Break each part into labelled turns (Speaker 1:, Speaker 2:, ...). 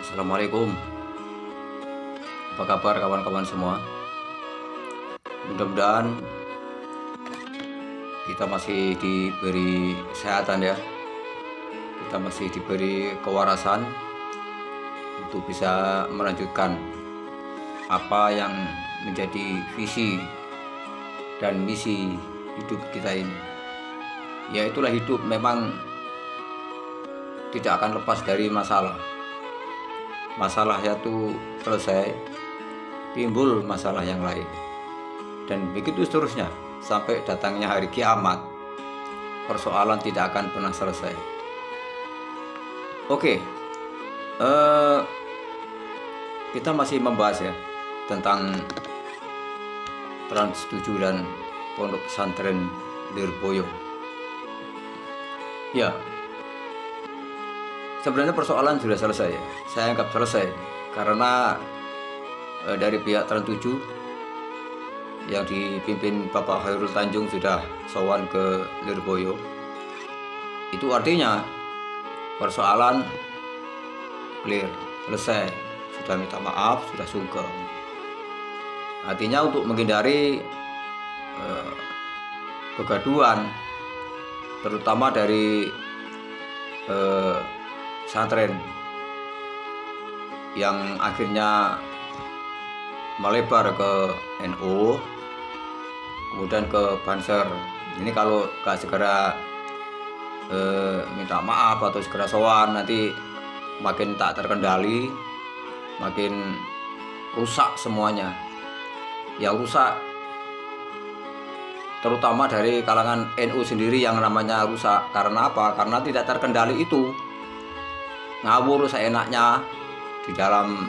Speaker 1: Assalamualaikum. Apa kabar kawan-kawan semua? Mudah-mudahan kita masih diberi kesehatan ya. Kita masih diberi kewarasan untuk bisa melanjutkan apa yang menjadi visi dan misi hidup kita ini. Yaitulah hidup memang tidak akan lepas dari masalah. Masalah itu selesai, timbul masalah yang lain, dan begitu seterusnya sampai datangnya hari kiamat. Persoalan tidak akan pernah selesai. Oke, kita masih membahas ya tentang Trans 7 dan Pondok Pesantren Lirboyo. Ya, sebenarnya persoalan sudah selesai ya. Saya anggap selesai karena dari pihak Trans 7 yang dipimpin Bapak Khairul Tanjung sudah sowan ke Lirboyo. Itu artinya persoalan clear, selesai, sudah minta maaf, sudah sungkem. Artinya untuk menghindari kegaduhan terutama dari pesantren yang akhirnya melebar ke NU, kemudian ke Banser. Ini kalau gak segera minta maaf atau segera sowan, nanti makin tak terkendali, makin rusak semuanya. Yang rusak terutama dari kalangan NU sendiri yang namanya rusak. Karena apa? Karena tidak terkendali itu, ngawur seenaknya di dalam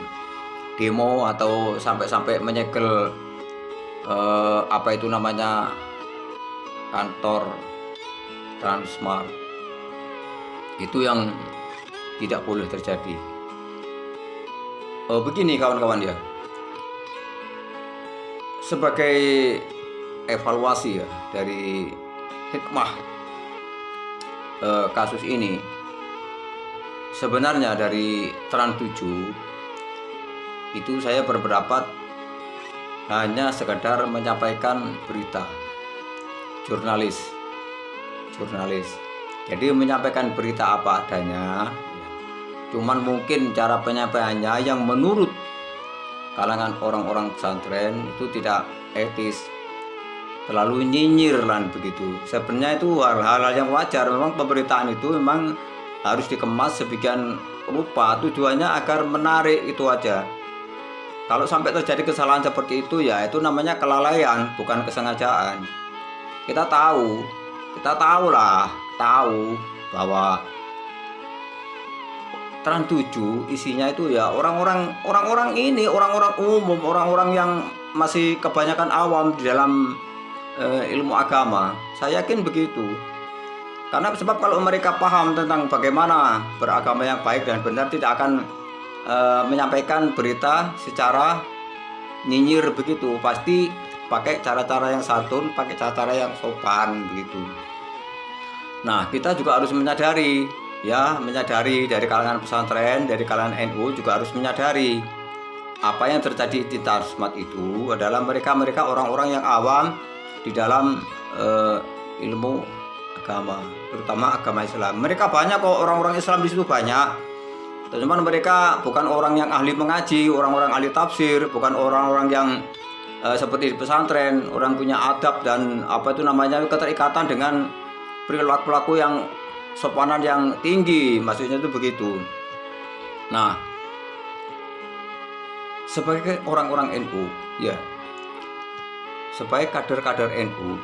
Speaker 1: demo atau sampai menyegel apa itu namanya kantor Transmart. Itu yang tidak boleh terjadi. Begini kawan-kawan ya, sebagai evaluasi ya dari hikmah kasus ini, sebenarnya dari Trans 7 itu saya berpendapat hanya sekedar menyampaikan berita, jurnalis. Jadi menyampaikan berita apa adanya, cuman mungkin cara penyampaiannya yang menurut kalangan orang-orang pesantren itu tidak etis, terlalu nyinyir lan begitu. Sebenarnya itu hal-hal yang wajar. Memang pemberitaan itu memang harus dikemas sebagian rupa, tujuannya agar menarik, itu aja. Kalau sampai terjadi kesalahan seperti itu ya itu namanya kelalaian, bukan kesengajaan. Kita tahu bahwa Trans 7 isinya itu ya orang-orang umum, orang-orang yang masih kebanyakan awam di dalam ilmu agama. Saya yakin begitu. Karena sebab kalau mereka paham tentang bagaimana beragama yang baik dan benar, tidak akan menyampaikan berita secara nyinyir begitu. Pasti pakai cara-cara yang santun, pakai cara-cara yang sopan begitu. Nah, kita juga harus menyadari dari kalangan pesantren, dari kalangan NU juga harus menyadari apa yang terjadi di Transmart itu adalah mereka orang-orang yang awam di dalam ilmu agama, terutama agama Islam. Mereka banyak kok, orang-orang Islam di situ banyak. Cuman mereka bukan orang yang ahli mengaji, orang-orang ahli tafsir, bukan orang-orang yang seperti di pesantren, orang punya adab dan apa itu namanya keterikatan dengan perilaku yang sopanan yang tinggi, maksudnya itu begitu. Nah, sebagai orang-orang NU ya, sebagai kader-kader NU,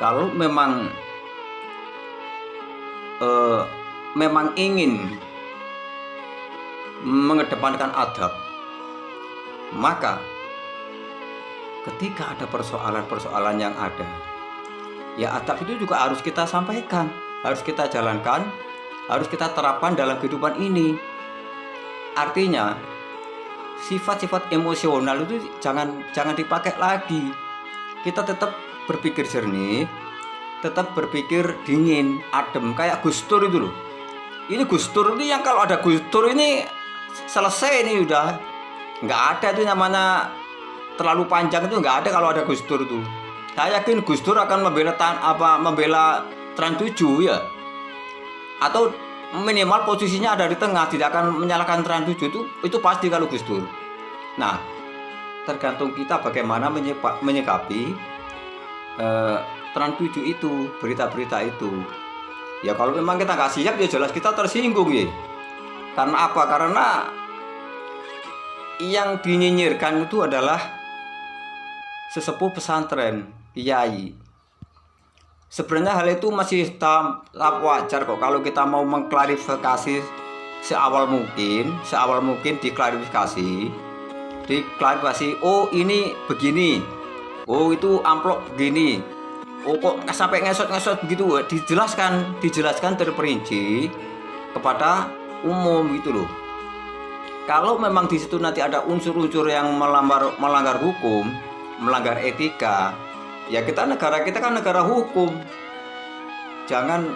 Speaker 1: kalau memang ingin mengedepankan adab, maka ketika ada persoalan-persoalan yang ada, ya adab itu juga harus kita sampaikan, harus kita jalankan, harus kita terapkan dalam kehidupan ini. Artinya sifat-sifat emosional itu jangan dipakai lagi. Kita tetap berpikir jernih, tetap berpikir dingin, adem, kayak Gus Dur itu loh. Ini Gus Dur ini, yang kalau ada Gus Dur ini selesai ini udah. Nggak ada itu namanya terlalu panjang, itu nggak ada kalau ada Gus Dur tuh. Saya yakin Gus Dur akan membela Trans 7 ya. Atau minimal posisinya ada di tengah, tidak akan menyalahkan Trans 7 itu pasti kalau Gus Dur. Nah, tergantung kita bagaimana menyikapi Trans 7 itu, berita-berita itu. Ya kalau memang kita nggak siap, ya jelas kita tersinggung ya. Karena apa? Karena yang dinyinyirkan itu adalah sesepuh pesantren, kiai. Sebenarnya hal itu masih tahap wajar kok kalau kita mau mengklarifikasi seawal mungkin diklarifikasi. Oh ini begini, oh itu amplop begini, oh kok sampai ngesot begitu, dijelaskan terperinci kepada umum gitu loh. Kalau memang di situ nanti ada unsur-unsur yang melanggar hukum, melanggar etika, ya negara kita kan negara hukum. Jangan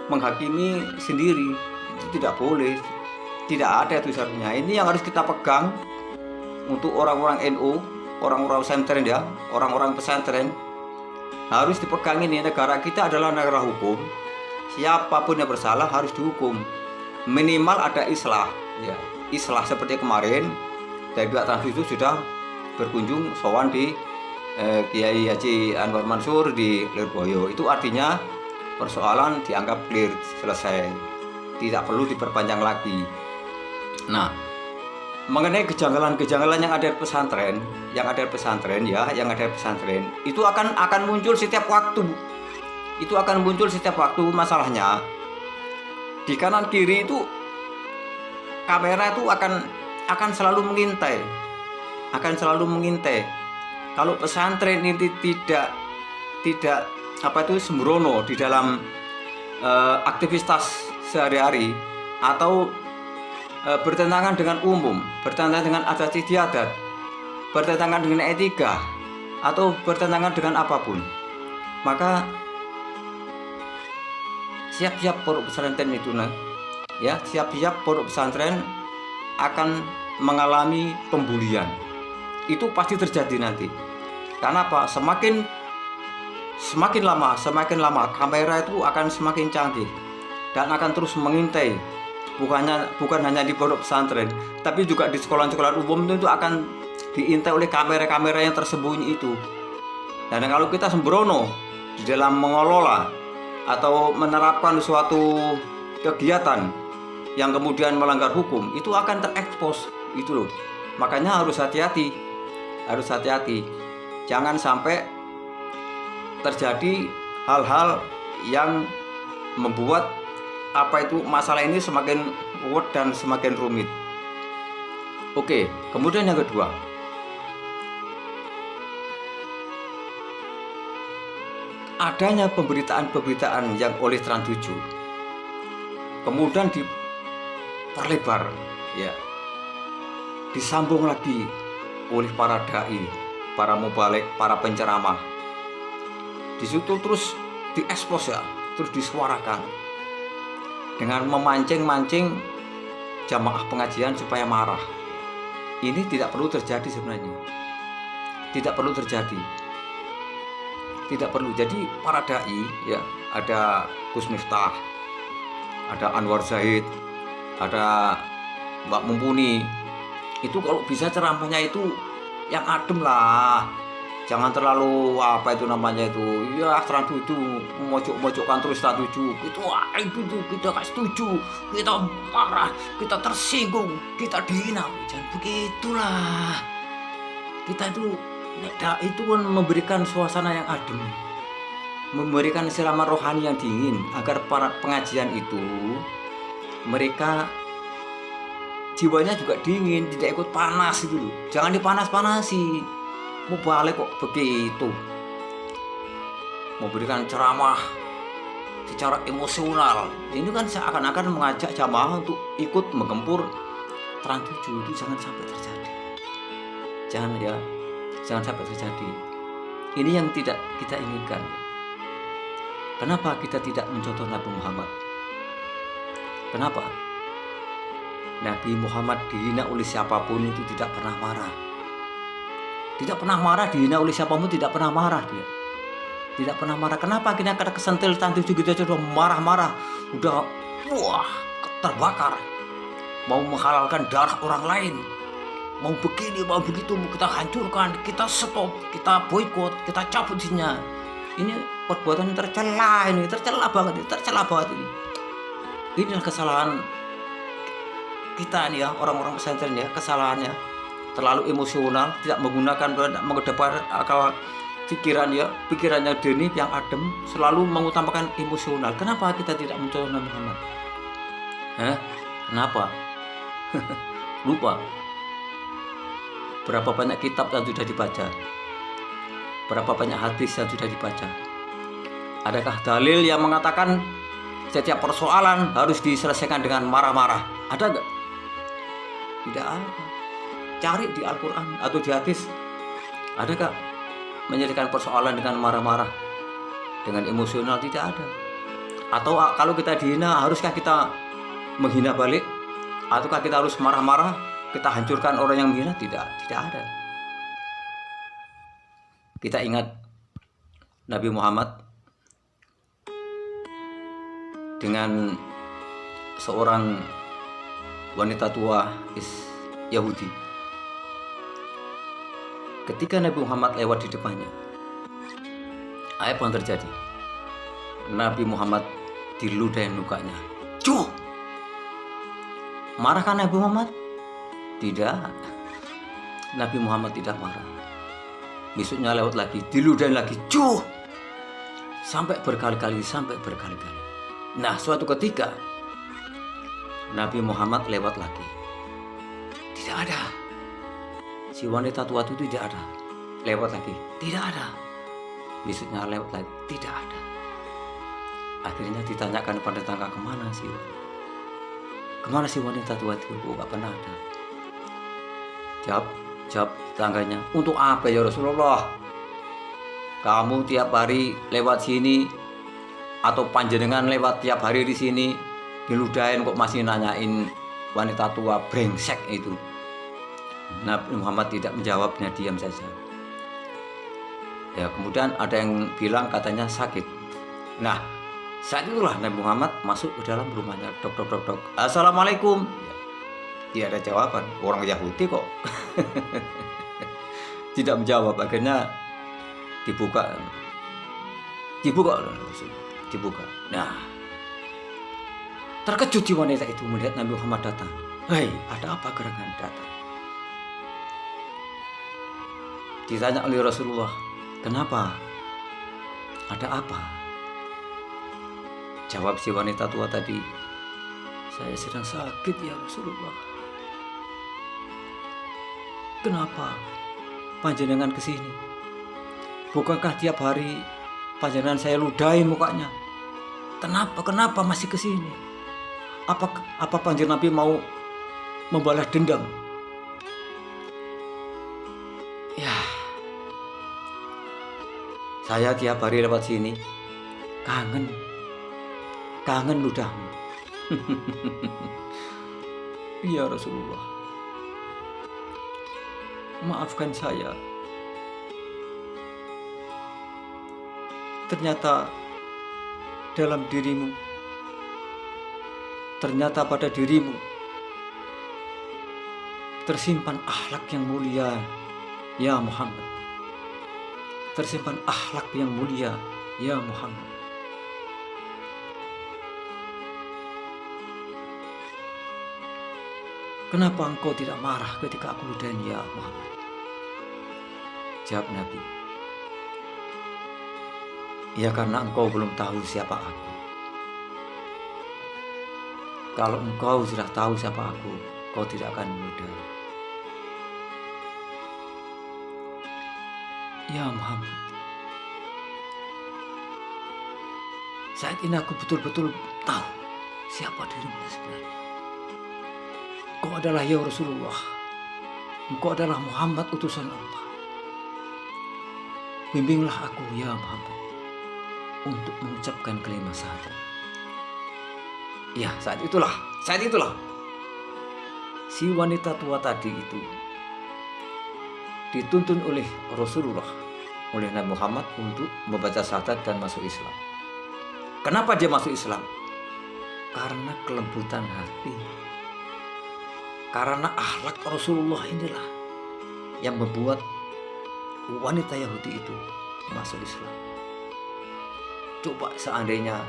Speaker 1: menghakimi sendiri, itu tidak boleh, tidak ada itu seharusnya. Ini yang harus kita pegang untuk orang-orang NU, orang-orang pesantren ya, orang-orang pesantren harus dipegang ini. Negara kita adalah negara hukum. Siapapun yang bersalah harus dihukum. Minimal ada islah, ya. Islah seperti kemarin dari pihak Trans 7 sudah berkunjung sowan di Kiai Haji Anwar Mansur di Lirboyo. Itu artinya persoalan dianggap clear, selesai, tidak perlu diperpanjang lagi. Nah, mengenai kejanggalan yang ada di pesantren, itu akan muncul setiap waktu. Masalahnya di kanan kiri itu kamera itu akan selalu mengintai. Kalau pesantren ini tidak sembrono di dalam aktivitas sehari-hari, atau bertentangan dengan umum, bertentangan dengan adat istiadat, bertentangan dengan etika, atau bertentangan dengan apapun, maka siap-siap pondok pesantren itu siap-siap pondok pesantren akan mengalami pembulian. Itu pasti terjadi nanti. Karena apa? Semakin lama kamera itu akan semakin canggih dan akan terus mengintai. Bukan hanya di pondok pesantren, tapi juga di sekolah-sekolah umum itu akan diintai oleh kamera-kamera yang tersembunyi itu. Dan kalau kita sembrono di dalam mengelola atau menerapkan suatu kegiatan yang kemudian melanggar hukum, itu akan terekspos gitu loh. Makanya harus hati-hati. Jangan sampai terjadi hal-hal yang membuat masalah ini semakin ruwet dan semakin rumit. Oke, kemudian yang kedua, adanya pemberitaan yang oleh Trans 7 kemudian diperlebar, ya, disambung lagi oleh para dai, para mubalik, para penceramah. Di situ terus diekspos ya, terus disuarakan dengan memancing jamaah pengajian supaya marah. Ini tidak perlu terjadi sebenarnya. Tidak perlu. Jadi para dai ya, ada Gus Miftah, ada Anwar Zahid, ada Mbak Mumpuni. Itu kalau bisa ceramahnya itu yang adem lah. Jangan terlalu Trans 7 mojok-mojokkan terus Trans 7. Itu kita gak setuju, kita marah, kita tersinggung, kita dihina. Jangan begitulah. Kita itu kan memberikan suasana yang adem, memberikan siraman rohani yang dingin, agar para pengajian itu mereka jiwanya juga dingin, tidak ikut panas gitu loh. Jangan dipanas-panasi. Mau balik kok begitu, mau berikan ceramah secara emosional, ini kan seakan-akan mengajak jamaah untuk ikut menggempur Trans 7. Itu jangan sampai terjadi. Jangan sampai terjadi. Ini yang tidak kita inginkan. Kenapa kita tidak mencontoh Nabi Muhammad? Kenapa? Nabi Muhammad dihina oleh siapapun itu tidak pernah marah. Tidak pernah marah, dihina oleh siapapun tidak pernah marah dia. Tidak pernah marah. Kenapa akhirnya kata kesentil tanti juga dia sudah marah-marah, udah wah terbakar, mau menghalalkan darah orang lain, mau begini mau begitu, mau kita hancurkan, kita stop, kita boikot, kita cabut isinya. Ini perbuatan tercela, ini tercela banget ini. Inilah kesalahan kita nih ya, orang-orang pesantren ya, kesalahannya terlalu emosional, tidak mengedepan akal pikiran ya, pikirannya jernih yang adem, selalu mengutamakan emosional. Kenapa kita tidak mencontoh Nabi Muhammad? Kenapa? Lupa. Berapa banyak kitab yang sudah dibaca? Berapa banyak hadis yang sudah dibaca? Adakah dalil yang mengatakan setiap persoalan harus diselesaikan dengan marah-marah? Ada nggak? Tidak ada. Cari di Al-Quran atau di hadis. Adakah menyelesaikan persoalan dengan marah-marah, dengan emosional? Tidak ada. Atau kalau kita dihina, haruskah kita menghina balik? Ataukah kita harus marah-marah, kita hancurkan orang yang menghina? Tidak ada. Kita ingat Nabi Muhammad dengan seorang wanita tua Yahudi. Ketika Nabi Muhammad lewat di depannya, apa yang terjadi? Nabi Muhammad diludahi lukanya. Cuh! Marahkah Nabi Muhammad? Tidak. Nabi Muhammad tidak marah. Besoknya lewat lagi, diludahi lagi. Cuh! Sampai berkali-kali. Nah, suatu ketika Nabi Muhammad lewat lagi. Tidak ada. Si wanita tua itu tidak ada. Lewat lagi. Tidak ada. Besoknya lewat lagi. Tidak ada. Akhirnya ditanyakan pada tetangga, kemana sih? Kemana si wanita tua itu? Oh, gak pernah ada. Jawab tetangganya, untuk apa ya Rasulullah? Kamu tiap hari lewat sini, atau panjenengan lewat tiap hari di sini, diludahin kok masih nanyain wanita tua brengsek itu. Nabi Muhammad tidak menjawabnya, diam saja. Ya, kemudian ada yang bilang katanya sakit. Nah, saat itulah Nabi Muhammad masuk ke dalam rumahnya. Dok. Assalamualaikum. Tidak ada jawaban. Orang Yahudi kok. Tidak menjawab. Akhirnya dibuka. Nah, terkejut si wanita itu melihat Nabi Muhammad datang. Hei, ada apa gerangan datang? Ditanya oleh Rasulullah, kenapa? Ada apa? Jawab si wanita tua tadi, saya sedang sakit ya Rasulullah. Kenapa panjenengan kesini? Bukankah tiap hari panjenengan saya ludahi mukanya? Kenapa masih kesini? Apa panjenengan Nabi mau membalas dendam? Ya, saya tiap hari lewat sini kangen ludahmu. Ya Rasulullah, maafkan saya. Ternyata pada dirimu tersimpan akhlak yang mulia, ya Muhammad. Tersimpan akhlak yang mulia, ya Muhammad. Kenapa engkau tidak marah ketika aku ludahin, ya Muhammad? Jawab Nabi, ya karena engkau belum tahu siapa aku. Kalau engkau sudah tahu siapa aku, kau tidak akan meludahi. Ya Muhammad, saat ini aku betul-betul tahu siapa dirimu sebenarnya. Engkau adalah ya Rasulullah. Engkau adalah Muhammad utusan Allah. Bimbinglah aku ya Muhammad. untuk mengucapkan kalimat syahadat. Ya, saat itulah si wanita tua tadi itu dituntun oleh Rasulullah, oleh Nabi Muhammad untuk membaca syahadat dan masuk Islam. Kenapa dia masuk Islam? Karena kelembutan hati, karena akhlak Rasulullah inilah yang membuat wanita Yahudi itu masuk Islam. Coba seandainya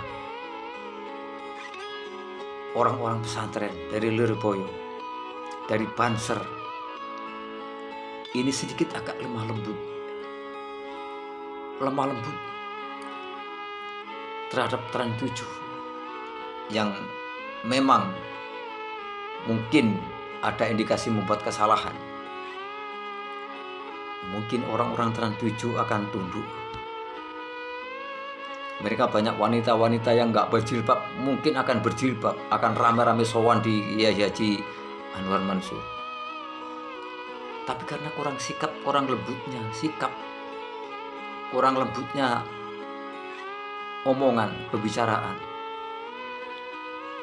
Speaker 1: orang-orang pesantren dari Lirboyo, dari Banser, ini sedikit agak lemah lembut terhadap tren 7 yang memang mungkin ada indikasi membuat kesalahan, mungkin orang-orang tren 7 akan tunduk. Mereka banyak wanita-wanita yang gak berjilbab, mungkin akan berjilbab, akan rame-rame sowan di Kiai Haji Anwar Mansur. Tapi karena kurang lembutnya omongan, pembicaraan,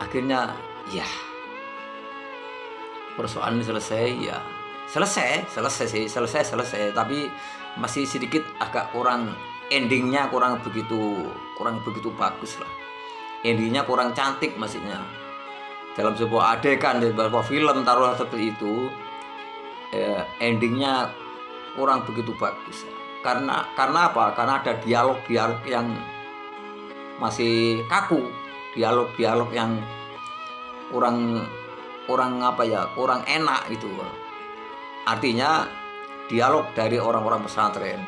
Speaker 1: akhirnya ya persoalan ini selesai, tapi masih sedikit agak kurang, endingnya kurang begitu bagus lah. Endingnya kurang cantik maksudnya. Dalam sebuah adegan, di sebuah film taruhlah seperti itu, endingnya kurang begitu bagus. Karena apa? Karena ada dialog yang masih kaku, dialog yang kurang enak gitu. Artinya dialog dari orang-orang pesantren,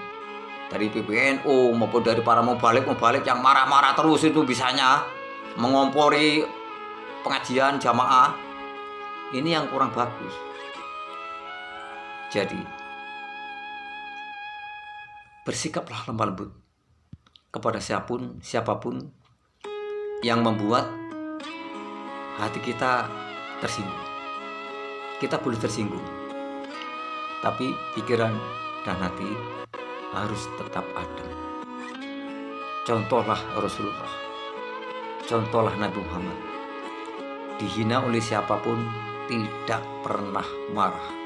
Speaker 1: dari PBNU maupun dari para mubalik yang marah-marah terus itu bisanya mengompori pengajian jamaah, ini yang kurang bagus. Jadi bersikaplah lemah lembut kepada siapapun yang membuat hati kita tersinggung. Kita boleh tersinggung, tapi pikiran dan hati harus tetap adem. Contohlah Rasulullah, contohlah Nabi Muhammad, dihina oleh siapapun tidak pernah marah.